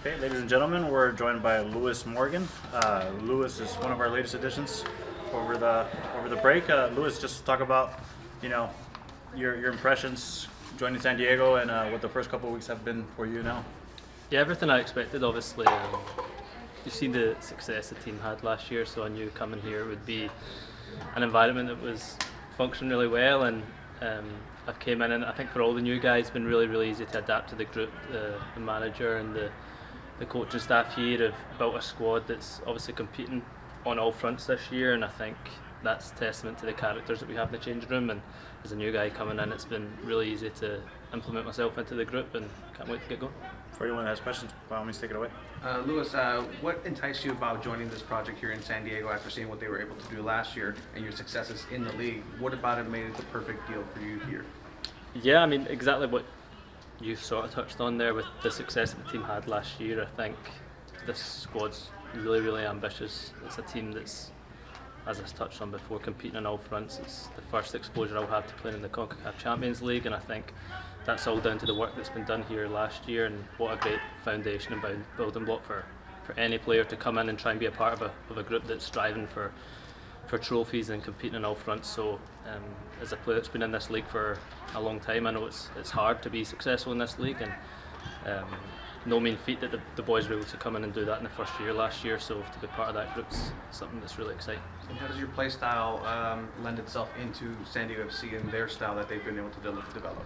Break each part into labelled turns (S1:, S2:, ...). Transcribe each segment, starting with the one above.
S1: Okay, ladies and gentlemen, we're joined by Lewis Morgan. Lewis is one of our latest additions over the break. Lewis, just talk about, you know, your impressions joining San Diego and what the first couple of weeks have been for you now.
S2: Yeah, everything I expected, obviously. You see the success the team had last year, so I knew coming here would be an environment that was functioning really well, and I've came in, and I think for all the new guys, it's been really, really easy to adapt to the group. The manager and the coaching staff here have built a squad that's obviously competing on all fronts this year, and I think that's testament to the characters that we have in the changing room. And as a new guy coming in, it's been really easy to implement myself into the group, and can't wait to get going.
S1: For anyone that has questions, by all means, take it away.
S3: Lewis, what enticed you about joining this project here in San Diego after seeing what they were able to do last year and your successes in the league? What about it made it the perfect deal for you here?
S2: Yeah, I mean, exactly what you sort of touched on there with the success that the team had last year. I think this squad's really, really ambitious. It's a team that's, as I touched on before, competing on all fronts. It's the first exposure I'll have to playing in the CONCACAF Champions League, and I think that's all down to the work that's been done here last year, and what a great foundation and building block for any player to come in and try and be a part of a group that's striving for trophies and competing on all fronts. So as a player that's been in this league for a long time, I know it's hard to be successful in this league, and no mean feat that the boys were able to come in and do that in the first year last year. So to be part of that group's something that's really exciting.
S3: And how does your play style lend itself into San Diego FC and their style that they've been able to develop?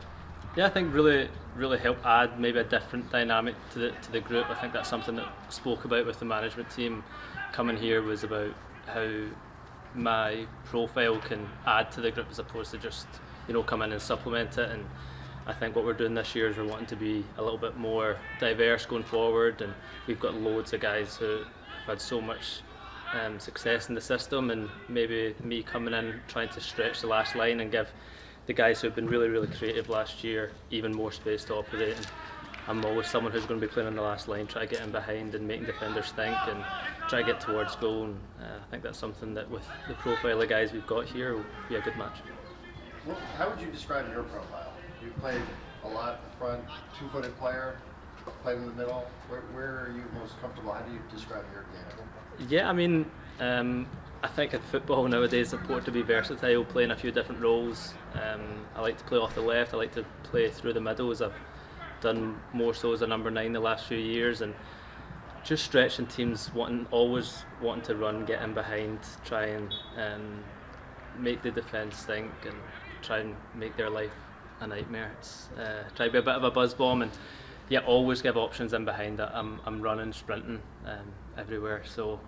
S2: Yeah, I think really help add maybe a different dynamic to the group. I think that's something that I spoke about with the management team coming here, was about how my profile can add to the group as opposed to just come in and supplement it. And I think what we're doing this year is we're wanting to be a little bit more diverse going forward, and we've got loads of guys who have had so much success in the system, and maybe me coming in trying to stretch the last line and give the guys who have been really creative last year even more space to operate. And I'm always someone who's going to be playing on the last line, try to get in behind and making defenders think and try to get towards goal. And I think that's something that with the profile of guys we've got here will be a good match.
S4: Well, how would you describe your profile? You've played a lot up front, two-footed player, played in the middle. Where are you most comfortable? How do you describe your game?
S2: Yeah, I mean, I think in football nowadays it's important to be versatile, playing a few different roles. I like to play off the left, I like to play through the middle, as I've done more so as a number 9 the last few years, and just stretching teams, always wanting to run, get in behind, try and make the defence think and try and make their life a nightmare. Try to be a bit of a buzz bomb, and yeah, always give options in behind it. I'm running, sprinting everywhere. So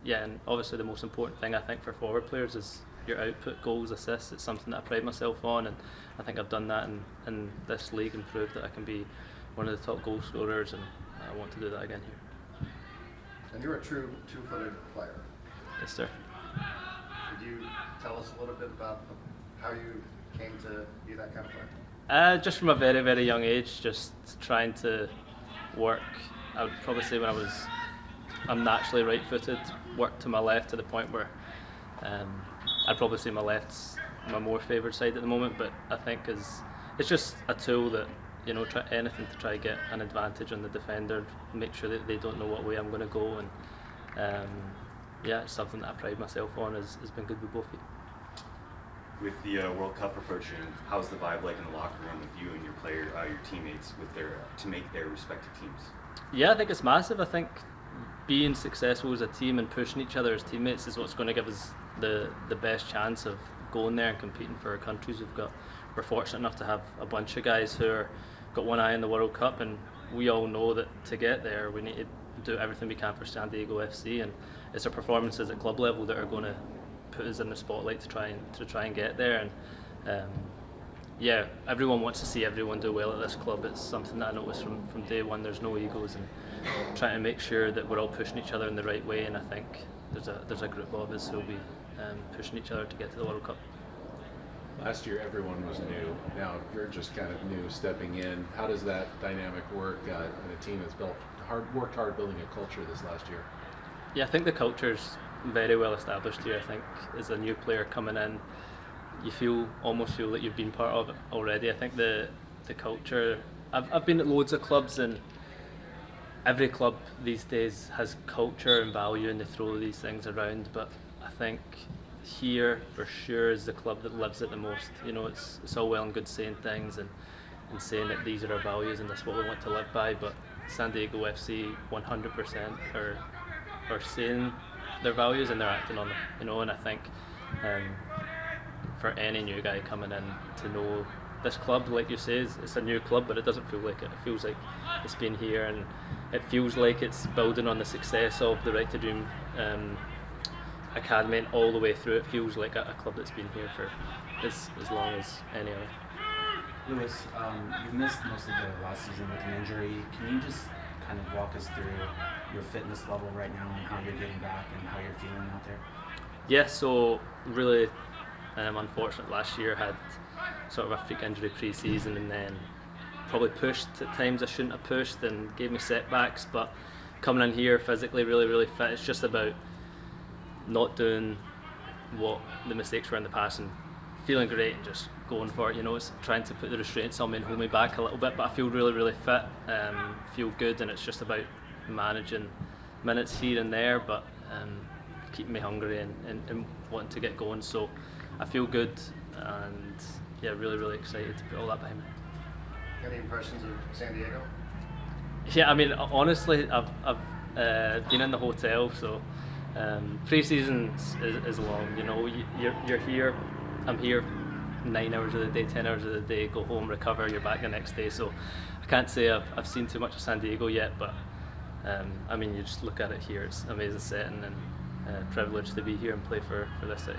S2: yeah, and obviously the most important thing I think for forward players is your output, goals, assists. It's something that I pride myself on, and I think I've done that in this league and proved that I can be one of the top goal scorers, and I want to do that again here.
S4: And you're a true two-footed player.
S2: Yes, sir.
S4: Could you tell us a little bit about how you came to be that kind of player?
S2: Just from a very young age, just trying to work. I would probably say I'm naturally right-footed, work to my left to the point where I'd probably say my left's my more favoured side at the moment, but I think it's just a tool that, try anything to try to get an advantage on the defender, make sure that they don't know what way I'm going to go, and yeah, it's something that I pride myself on, has been good with both feet.
S5: With the World Cup approaching, how's the vibe like in the locker room with you and your teammates to make their respective teams? Yeah,
S2: I think it's massive. I think being successful as a team and pushing each other as teammates is what's going to give us the best chance of going there and competing for our countries. We're fortunate enough to have a bunch of guys who are got one eye on the World Cup, and we all know that to get there we need to do everything we can for San Diego FC, and it's our performances at club level that are going to put us in the spotlight to try and get there. And yeah, everyone wants to see everyone do well at this club. It's something that I noticed from day one. There's no egos, and trying to make sure that we're all pushing each other in the right way, and I think there's a group of us who'll be pushing each other to get to the World Cup.
S6: Last year everyone was new. Now you're just kind of new, stepping in. How does that dynamic work in a team that's worked hard building a culture this last year?
S2: Yeah, I think the culture's very well established here. I think as a new player coming in, you almost feel that you've been part of it already. I think the culture. I've been at loads of clubs, and every club these days has culture and value, and they throw these things around. But I think here for sure is the club that lives it the most. You know, it's all well and good saying things and saying that these are our values and this is what we want to live by, but San Diego FC 100% are saying their values and they're acting on them. You know, and I think for any new guy coming in to know this club, like you say, it's a new club, but it doesn't feel like it. It feels like it's been here, and it feels like it's building on the success of the Right to Dream academy, and all the way through. It feels like a club that's been here for as long as any other.
S7: Lewis, you missed most of the last season with an injury. Can you just kind of walk us through your fitness level right now and how you're getting back and how you're feeling out there?
S2: Yeah, so really unfortunate last year. Had sort of a freak injury pre-season and then probably pushed at times I shouldn't have pushed and gave me setbacks, but coming in here physically really fit, it's just about not doing what the mistakes were in the past and feeling great and just going for it. You know, it's trying to put the restraints on me and hold me back a little bit, but I feel really fit, feel good, and it's just about managing minutes here and there, but keeping me hungry and wanting to get going. So I feel good, and yeah, really excited to put all that behind me.
S4: Any impressions of San Diego?
S2: Yeah, I mean, honestly, I've been in the hotel, so pre-season is long. You know, you're here. I'm here 9 hours of the day, 10 hours of the day. Go home, recover. You're back the next day. So I can't say I've seen too much of San Diego yet, but I mean, you just look at it here. It's an amazing setting and privileged to be here and play for this city.